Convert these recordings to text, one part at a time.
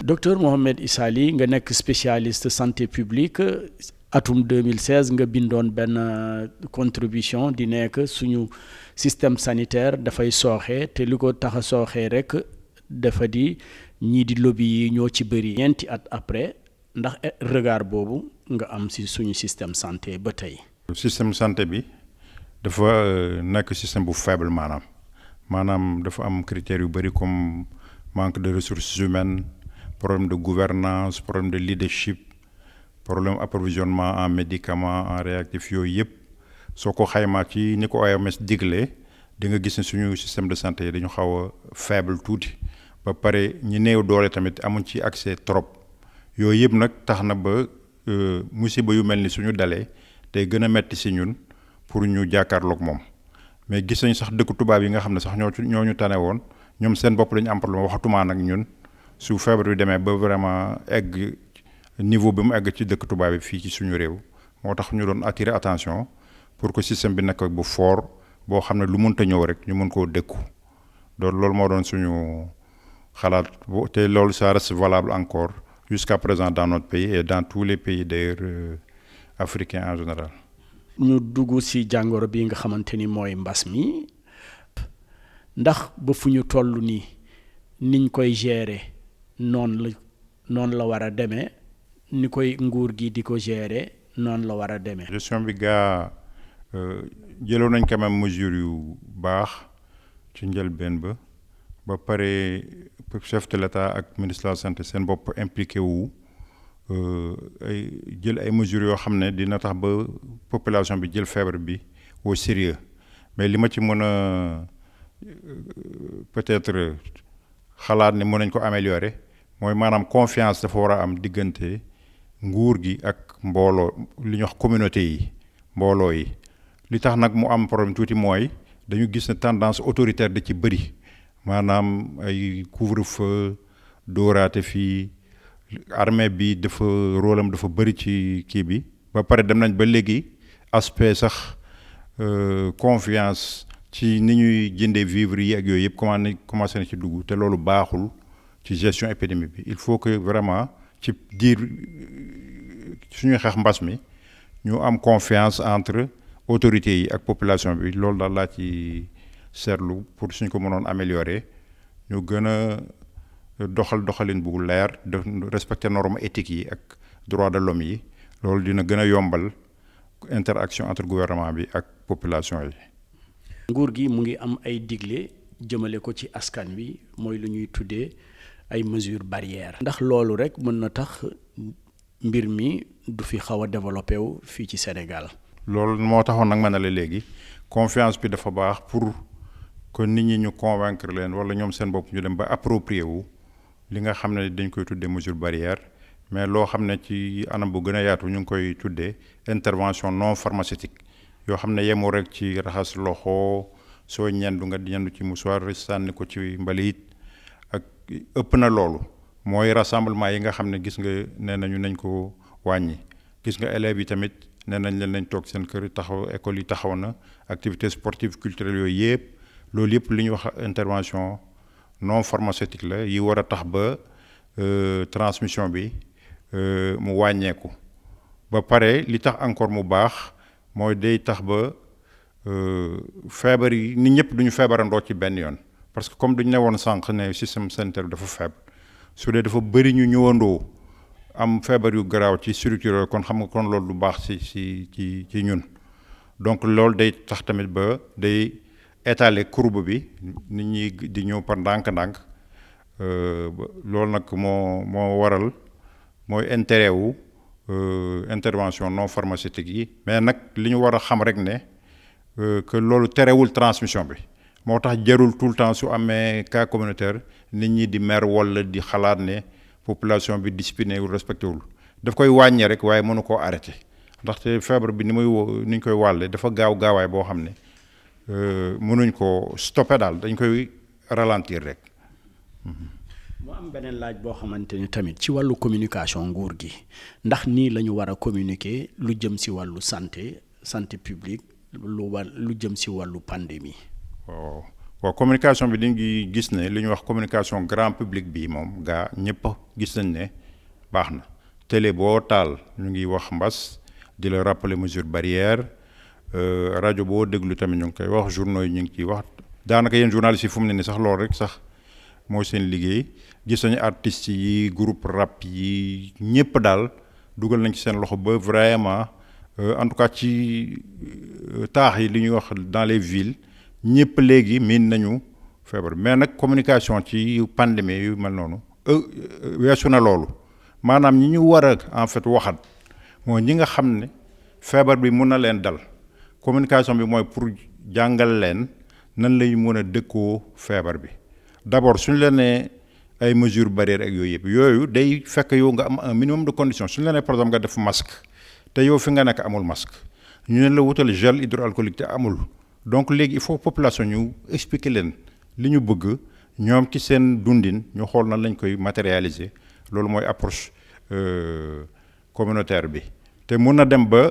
docteur Mohamed Issa Ly nga nekk spécialiste santé publique atum 2016 nga bindoon benn contribution di nekk suñu système sanitaire dafay sooxe te li ko tax a sooxee rek dafa di ñii di lobby yi ñoo ci bëri. ñeenti at après ndax regard boobu nga am ci suñu système santé ba tey. système santé bi dafa nekk système bu faible maanaam dafa am critères yu bëri comme manque de ressources humaines, problème de gouvernance, problème de leadership, problème approvisionnement en médicaments en réactifs yooyu yëpp soo ko xaymaa ci ni ko OMS digle di nga gis ne suñu système de santé dañu xaw a faible tuuti ba pare ñi néew doole tamit amuñ ci accès trop yooyu yëpp nag tax na ba musiba yu mel ni suñu dalee day gën a metti si ñun pour ñu jàkkaarloog moom mais gis nañ sax dëkk tubaab yi nga xam ne sax ñoo ñu tane woon ñoom seen bopp dañu am problème waxatumaa nag ñun su feebar bi demee ba vraiment egg niveau bi mu egg ci dëkk tubaab bi fii ci suñu réew moo tax ñu doon attirer attention pour que système bi nekk bu fort boo xam ne lu mënta ñëw rek ñu mën koo dékku loolu moo doon suñu xalaat te loolu ça reste valable encore jusqu'à présent dans notre pays et dans tous les pays d'ailleurs africains en général. ñu dugg ci jàngoro bi nga xamante ni mooy mbas mi ndax ba fu ñu toll nii niñ koy gérer noonu la war a demee ni koy nguur gi di ko gérer noonu la war a demee. gestion bi jëloon nañ quand même mesure yu baax ci njëlbeen ba pare chef de l'État ak ministre de la santé seen bopp impliqué wu jël ay mesures yoo xam ne dina tax ba population bi jël feebar bi au sérieux mais li ma ci mën a peut-être xalaat ne mën nañ ko améliorer mooy maanaam confiance dafa war a am diggante nguur gi ak mbooloo li ñuy wax communauté yi mbooloo yi li tax nag mu am problème tuuti mooy dañu gis ne tendance autoritaire da ci bëri maanaam ay couvre-feu dóoraate fii armée bi dafa rôle am dafa bëri ci kii bi ba pare dem nañ ba léegi aspect sax confiance ci ni ñuy jëndee vivres yi ak yooyu yëpp commencé na ci dugg te loolu baaxul ci gestion épidémie bi il faut que vraiment ci diir suñuy xeex mbas mi ñu am confiance entre autorités yi ak population bi loolu daal laa ci seetlu pour suñ ko mënoon améliorer ñu gën a doxalin bu leer de respecter normes éthiques yi ak droits de l'homme yi loolu dina gën a yombal interaction entre gouvernement bi ak population yi. nguur gi mu ngi am ay digle jëmale ko ci askan wi mooy lu ñuy tuddee ay mesures barrières. ndax loolu rek mën na tax mbir mi du fi xaw a développé wu fii ci Sénégal. loolu moo taxoon nag ma ne la léegi confiance bi dafa baax pour que nit ñi ñu convaincre leen wala ñoom seen bopp ñu dem ba approprier wu li nga xam ne dañ koy tuddee mesure barrière mais loo xam ne ci anam bu gën a yaatu ñu ngi koy tuddee intervention non pharmaceutique yoo xam ne yemoo rek ci raxas loxo soo ñendu nga ñendu ci mouchoir sànni ko ci mbalit ak ëpp na loolu mooy rassemblement yi nga xam ne gis nga nee nañu nañ ko wàññi gis nga élèves yi tamit nee nañ leen nañ toog seen kër taxaw école yi taxaw na activité sportive culturelle yooyu yëpp loolu yëpp li ñuy wax intervention non pharmaceutique la yi war a tax ba transmission bi mu wàññeeku ba pare li tax encore mu baax mooy day tax ba feebar yi nit ñëpp duñu feebarandoo ci benn yoon parce que comme duñu ne woon sànq ne système sanitaire dafa faible su dee dafa bëri ñu ñëwandoo am feebar yu garaaw ci structure kon xam nga kon loolu du baax ci ñun donc loolu day tax tamit ba day étaler courbe bi nit ñi di ñëw par ndànk-ndànk loolu nag moo waral mooy intérêt wu intervention non pharmaceutique yi mais nag li ñu war a xam rek ne que loolu terewul transmission bi moo tax jarul tout le temps su amee cas communautaire nit ñi di mer wala di xalaat ne population bi discipliné wul respecté wul daf koy wàññi rek waaye mënu koo arrêté ndaxte feebar bi ni ñu koy wàlle dafa gaawaay boo xam ne mënuñ ko stopper daal dañ koy ralentir rek. mu am beneen laaj boo xamante ni tamit ci wàllu communication nguur gi ndax nii la ñu war a communiquer lu jëm ci wàllu santé publique lu jëm ci wàllu pandémie. waaw communication bi dañuy gis ne li ñuy wax communication grand public bi moom gaa ñëpp gis nañ ne baax na télé boo taal ñu ngi wax mbas di la rappeler mesure barrière rajo boo déglu tamit ñu ngi koy wax journaux yi ñu ngi ciy wax daanaka yéen journalistes yi fu mu ne ni sax loolu rek sax mooy seen liggéey gis nañu artistes yi groupe rap yi ñëpp daal dugal nañ ci seen loxo ba vraiment en tout cas ci taax yi li ñuy wax dans les villes ñëpp léegi miin nañu feebar mais nag communication ci pandémie yu mel noonu weesu na loolu maanaam ñi ñu war a en fait waxat mooy ñi nga xam ne feebar bi mun na leen dal communication bi mooy pour jàngal leen nan lay mën a dëkkoo feebar bi d'abord suñu la nee ay mesures barrières ak yooyu yëpp yooyu day fekk yow nga am un minimum de conditions suñu la nee par exemple nga def masque te yow fi nga nekk amul masque ñu ne la wutal gel hydroalcoolique te amul donc léegi il faut population ñu expliquer leen li ñu bëgg ñoom ci seen dundin ñu xool nan lañ koy matérialiser loolu mooy approche communautaire bi te mun na dem ba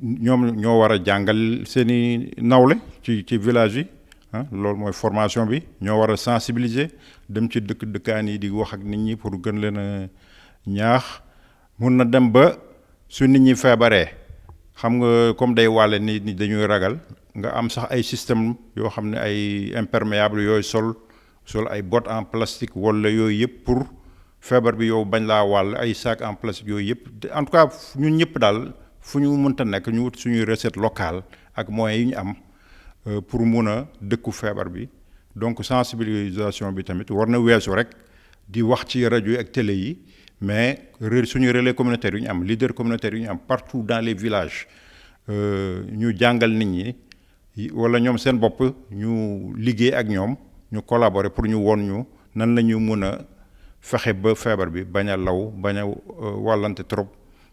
ñoom ñoo war a jàngal seeni nawle ci village yi loolu mooy formation bi ñoo war a sensibiliser dem ci dëkkaan yi di wax ak nit ñi pour gën leen a ñaax mun na dem ba su nit ñi feebaree xam nga comme day wàlle nit ñi dañuy ragal nga am sax ay système yoo xam ne ay imperméable yooyu sol ay bottes en plastique wala yooyu yëpp pour feebar bi yow bañ laa wàll ay sac en plastique yooyu yëpp en tout cas ñun ñëpp daal fu ñu mënta nekk ñu wut suñuy recette locale ak moyens yi ñu am pour mun a dëkku feebar bi donc sensibilisation bi tamit war na weesu rek di wax ci rajo yi ak télé yi mais suñu relais communautaire yu ñu am leader communautaire yu ñu am partout dans les villages ñu jàngal nit ñi wala ñoom seen bopp ñu liggéey ak ñoom ñu collaborer pour ñu won ñu nan la ñu mun a fexe ba feebar bi bañ a law bañ a wàllante trop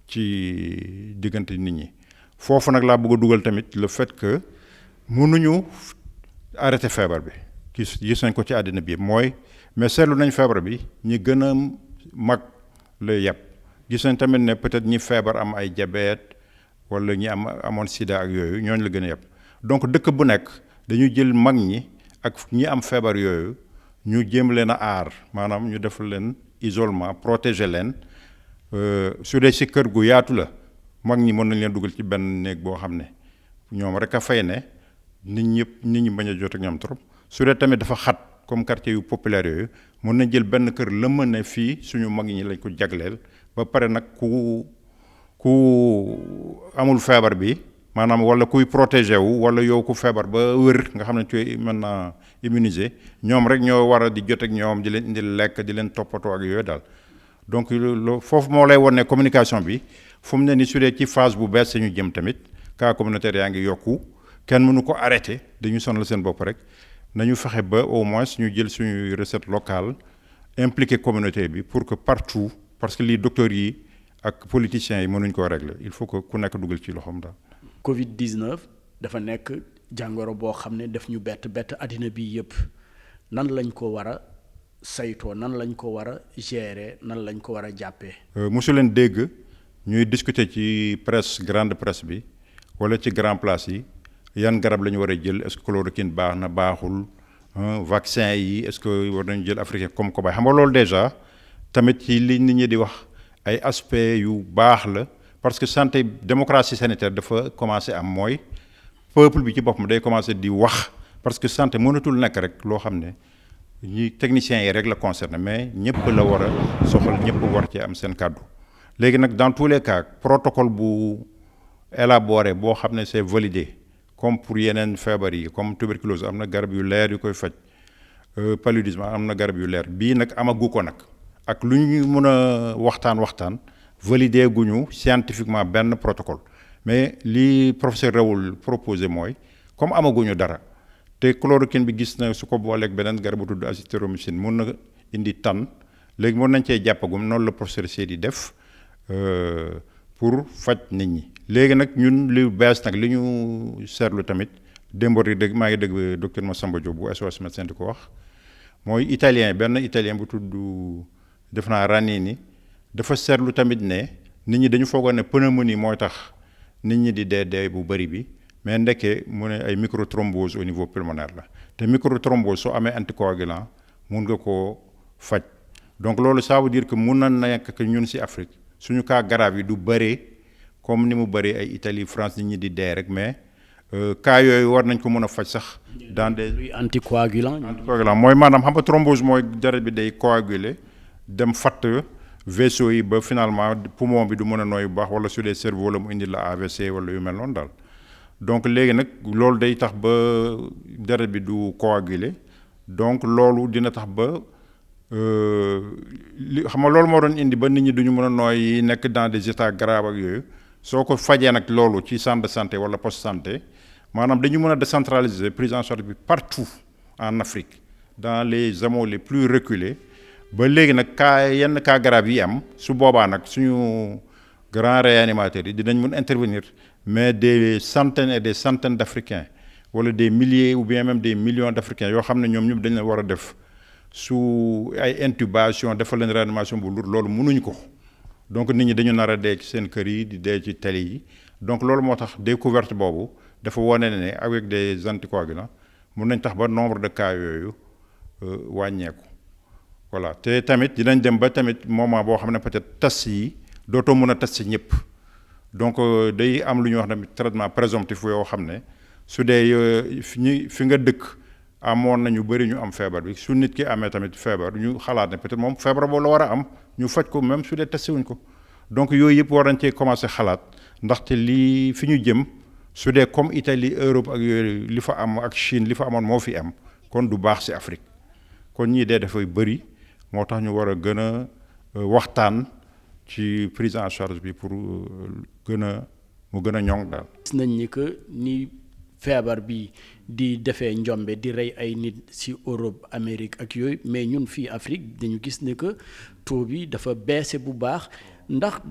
ci diggante nit ñi foofu nag laa bëgg a dugal tamit le fait que mënuñu arrêter feebar bi gis nañ ko ci àddina bi mooy mais seetlu nañ feebar bi ñi gën a mag la yàpp gis nañ tamit ne peut-être ñi feebar am ay diabète wala ñi amoon sida ak yooyu ñooñu la gën a yàpp donc dëkk bu nekk dañu jël mag ñi ak ñi am feebar yooyu ñu jéem leen a aar maanaam ñu def leen isolement protéger leen su dee si kër gu yaatu la mag ñi mën nañ leen dugal ci benn néeg boo xam ne ñoom rek a fay ne nit ñi bañ a jot ak ñoom trop su dee tamit dafa xat comme quartier yu populaire yooyu mën nañ jël benn kër la mën ne fii suñu mag ñi lañ ko jagleel ba pare nag ku amul feebar bi maanaam wala kuy protégé wu wala yow ku feebar ba wër nga xam ne tu es maintenant immunisé ñoom rek ñoo war a di jot ak ñoom di leen indi lekk di leen toppatoo ak yooyu daal donc foofu moo lay won ne communication bi fu mu ne ni su dee ci phase bu bees ñu jëm tamit cas communautaire yaa ngi yokku kenn mënu ko arrêté dañu sonal seen bopp rek nañu fexe ba au moins ñu jël suñuy recette locale impliqué communauté bi pour que partout parce que lii docteurs yi ak politiciens yi mënuñ koo régler il faut que ku nekk dugal ci loxoom daal. Covid 19 dafa nekk jàngoro boo xam ne daf ñu bett àddina bi yëpp nan lañ ko war a saytoo nan lañ ko war a gérer nan lañ ko war a jàppee. mosu leen dégg ñuy discuter ci presse grande presse bi wala ci grand place yi yan garab la ñu war a jël est-ce que chloroquine baax na baaxul vaccin yi est-ce que war nañu jël africain comme cobaye xam nga loolu déjà tamit ci li nit ñi di wax ay aspects yu baax la. parce que santé démocratie sanitaire dafa commencé am mooy peuple bi ci boppam day commencé di wax parce que santé mënatul nekk rek loo xam ne ñi techniciens yi rek la concerné mais ñëpp la war a soxal ñëpp war ci am seen kàddu léegi nag dans tous les cas protocole bu élaboré boo xam ne c'est validé comme pour yeneen feebar yi comme tuberculose am na garab yu leer yu koy faj paludisme am na garab yu leer bii nag amagu ko nag ak lu ñu mën a waxtaan validé guñu scientifiquement benn protocole mais li professeur Raoul proposé mooy comme amaguñu dara te chloroquine bi gis na su ko booleeg beneen garab bu tudd azithromycine mun na indi tan léegi mën nañ cee jàppagum noonu la professeur Seydi def pour faj nit ñi léegi nag ñun li bees nag li ñu seetlu tamit démbor yi dëgg maa ngi dégg docteur Massamba Diop bu SOS médecin di ko wax mooy benn italien bu tudd def naa Ranini dafa seetlu tamit ne nit ñi dañu foogoon ne pneumonie mooy tax nit ñi di dee bu bëri bi mais ndekkee mu ne ay microthrombose au niveau pulmonaire la te microthrombose soo amee anticoagulant mun nga koo faj donc loolu ça veut dire que mun na nekk que ñun ci Afrique suñu cas grave yi du bëree comme ni mu bëree ay Italie France nit ñi di dee rek mais cas yooyu war nañ ko mën a faj sax dans des anticoagulant mooy maanaam xam nga thrombose mooy deret bi day coaguler dem fatt vaisseau yi ba finalement poumon bi du mën a nooy bu baax wala su dee cerveau la mu indi la AVC wala yu mel noonu daal donc léegi nag loolu day tax ba deret bi du coaguler donc loolu dina tax ba li xam nga loolu moo doon indi ba nit ñi duñu mën a nooy nekk dans des états graves ak yooyu soo ko fajee nag loolu ci centre de santé wala poste santé maanaam dañu mën a décentraliser prise en charge bi partout en Afrique dans les hameaux les plus reculés ba léegi nag yenn cas grave yi am su boobaa nag suñu grand réanimateurs yi dinañ mën intervenir mais des centaines et des centaines d'Africains wala des milliers ou bien même des millions d'Africains yoo xam ne ñoom ñëpp dañ leen war a def su ay intubation defal leen réanimation bu loolu mënuñ ko donc nit ñi dañu nar a dee ci seen kër yi di dee ci télé yi donc loolu moo tax découverte boobu dafa wane ne avec des anticoagulants mun nañ tax ba nombre de cas yooyu wàññeeku voilà te tamit dinañ dem ba tamit moment boo xam ne peut-être test yi dootoo mën a test ñëpp donc day am lu ñuy wax tamit traitement présomptif yoo xam ne su dee fi nga dëkk amoon na ñu bëri ñu am feebar bi su nit ki amee tamit feebar ñu xalaat ne peut-être moom feebar boobu la war a am ñu faj ko même su dee testé wuñ ko donc yooyu yëpp war nañ cee commencer xalaat ndaxte lii fi ñu jëm su dee comme Italie Europe ak yooyu li fa am ak Chine li fa amoon moo fi am kon du baax ci Afrique kon ñii dee dafay bëri moo tax ñu war a gën a waxtaan ci prise en charge bi pour mu gën a ñoŋ daal. gis nañ ni que ni feebar bi di defee njombe di rey ay nit ci Europe Amérique ak yooyu mais ñun fii Afrique dañu gis ne que taux bi dafa baissé bu baax ndax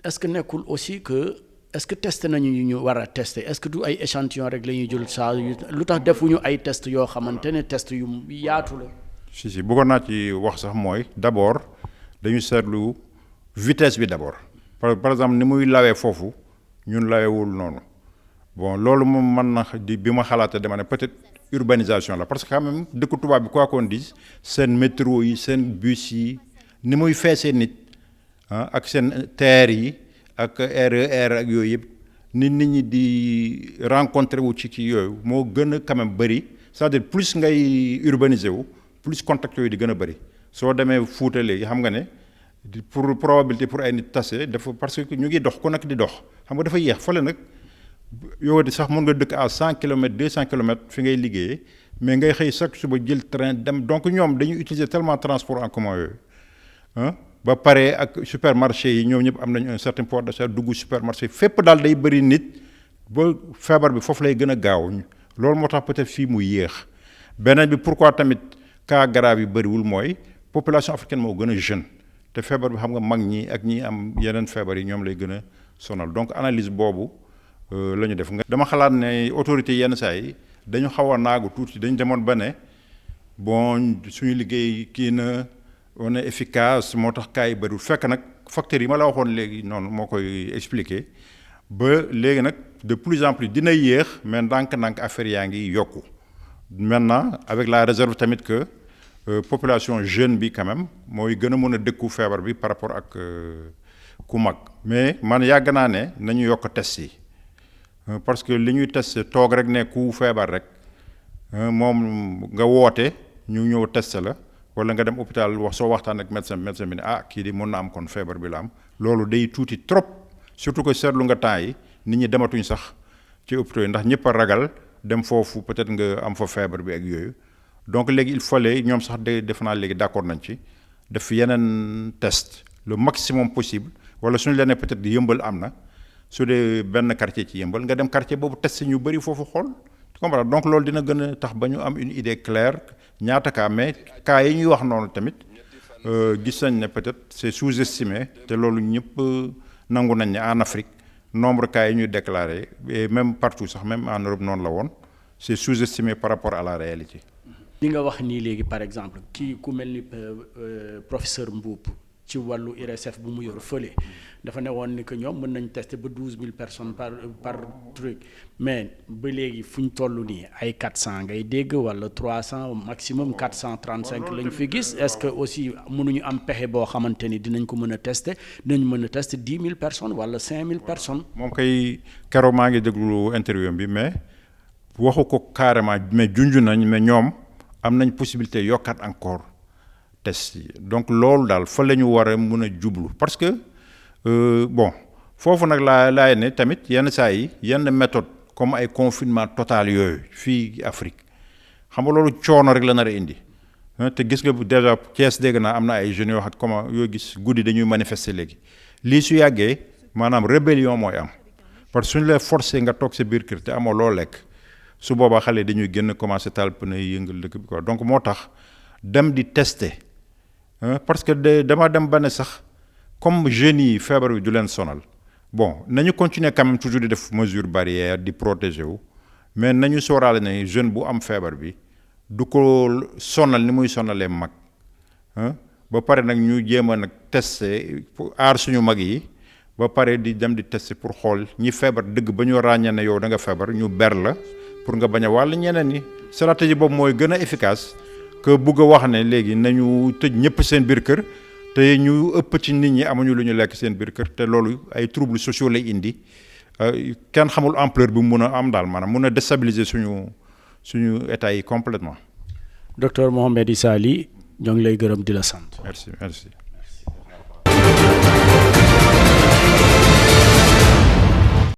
est-ce que nekkul aussi que est-ce que testé nañu ñu war a testé est-ce que du ay échantillon rek la ñuy jël saa lu tax defuñu ay test yoo xamante ne test yu yaatu la. si bëggoon naa ci wax sax mooy d'abord dañu seetlu vitesse bi d'abord par exemple ni muy lawee foofu ñun lawewul noonu bon loolu moom mën na bi ma xalaatee dama ne peut-être urbanisation la parce que quand même dëkku tubaab bi quoi qu'on dise seen métro yi seen bus yi ni muy feesee nit ak seen TER yi ak RER ak yooyu yëpp nit ñi di rencontrer wu ci yooyu moo gën a quand même bëri c'est-à-dire plus ngay urbaniser wu plus contact yooyu di gën a bëri soo demee Fuuta léegi xam nga ne pour probabilité pour ay nit tase dafa parce que ñu ngi dox ku nekk di dox xam nga dafa yéex fële nag yow di sax mën nga dëkk à 100 kilomètres 200 kilomètres fi ngay liggéeyee mais ngay xëy chaque suba jël train dem donc ñoom dañuy utiliser tellement transport en commun yooyu ba pare ak supermarché yi ñoom ñëpp am nañu un certain pouvoir d'achat dugg supermarché fépp daal day bëri nit ba feebar bi foofu lay gën a gaaw loolu moo tax peut-être fii mu yéex beneen bi pourquoi tamit cas grave yi bëriwul mooy population africaine moo gën a jeune te feebar bi xam nga mag ñi ak ñi am yeneen feebar yi ñoom lay gën a sonal donc analyse boobu la ñu def nga dama xalaat ne autorité yenn saa yi dañu xaw a naagu tuuti dañu demoon ba ne bon suñu liggéey kii na on est efficace moo tax cas yi bëriwul fekk nag facteurs yi ma la waxoon léegi noonu moo koy expliquer ba léegi nag de plus en plus dina yéex mais ndànk-ndànk affaire yaa ngi yokku maintenant avec la réserve tamit que population jeune bi quand même mooy gën a mën a dëkku feebar bi par rapport ak ku mag mais man yàgg naa ne nañu yokk test yi parce que li ñuy testé toog rek ne ku feebar rek moom nga woote ñu ñëw testé la wala nga dem hôpital wax soo waxtaan ak médecin bi ne kii di mën na am kon feebar bi la am loolu day tuuti trop surtout que seetlu nga temps yi nit ñi dematuñ sax ci hôpitaux yi ndax ñëpp a ragal dem foofu peut-être nga am fa feebar bi ak yooyu donc léegi il fallait ñoom sax def naa léegi d'accord nañ ci def yeneen test le maximum possible wala suñu la nee peut-être yëmbal am na su dee benn quartier ci yëmbal nga dem quartier boobu test ñu bëri foofu xool tu comprends donc loolu dina gën a tax ba ñu am une idée claire ñaata cas mais cas yi ñuy wax noonu tamit gis nañ ne peut-être c'est sous-estimé te loolu ñëpp nangu nañ ne en Afrique nombre cas yi ñuy déclaré et même partout sax même en Europe noonu la woon c'est sous-estimé par rapport à la réalité. li nga wax nii léegi par exemple kii ku mel ni professeur Mboup ci wàllu IRSF bu mu yor fële dafa ne woon ni que ñoom mën nañ tester ba 12000 personnes par truc mais ba léegi fu ñu toll nii ay 400 ngay dégg wala 300 maximum 435 lañ fi gis est-ce que aussi mënuñu am pexe boo xamante ni dinañ ko mën a tester dinañ mën a tester 10 000 personnes wala 5000 personnes. moom kay keroog maa ngi déglu interview bi mais waxu ko carrément mais junj nañ mais ñoom am nañ possibilité yokkaat encore test yi donc loolu daal fa la ñu war a mën a jublu parce que bon foofu nag laay ne tamit yenn saa yi yenn méthode comme ay confinement total yooyu fii Afrique xam nga loolu coono rek la nar a indi te gis nga déjà Thiès dégg naa am na ay jeunes yoo xam comment yoo gis guddi dañuy manifester léegi lii su yàggee maanaam rébellion mooy am parce que suñu la forcé nga toog sa biir kër te amoo loo lekk su boobaa xale dañuy génn commencé taal pneu yi yëngal dëkk bi quoi donc moo tax dem di tester parce que dama dem ba ne sax comme jeunes yi feebar bi du leen sonal bon nañu continuer quand même toujours di def mesure barrière di protéger wu mais nañu sóoraale ne jeune bu am feebar bi du ko sonal ni muy sonalee mag ba pare nag ñu jéem a nag tester pour aar suñu mag yi ba pare di dem di tester pour xool ñi feebar dëgg ba ñu ràññee ne yow da nga feebar ñu ber la pour nga bañ a wàll ñeneen ñi stratégie boobu mooy gën a efficace que bugg a wax ne léegi nañu tëj ñëpp seen biir kër te ñu ëpp ci nit ñi amuñu lu ñu lekk seen biir kër te loolu ay troubles sociaux lay indi kenn xamul ampleur bi mu mun a am daal maanaam mun a déstabiliser suñu état yi complètement. Docteur Mohamed Issa Ly ñoo ngi lay gërëm di la sant. Merci.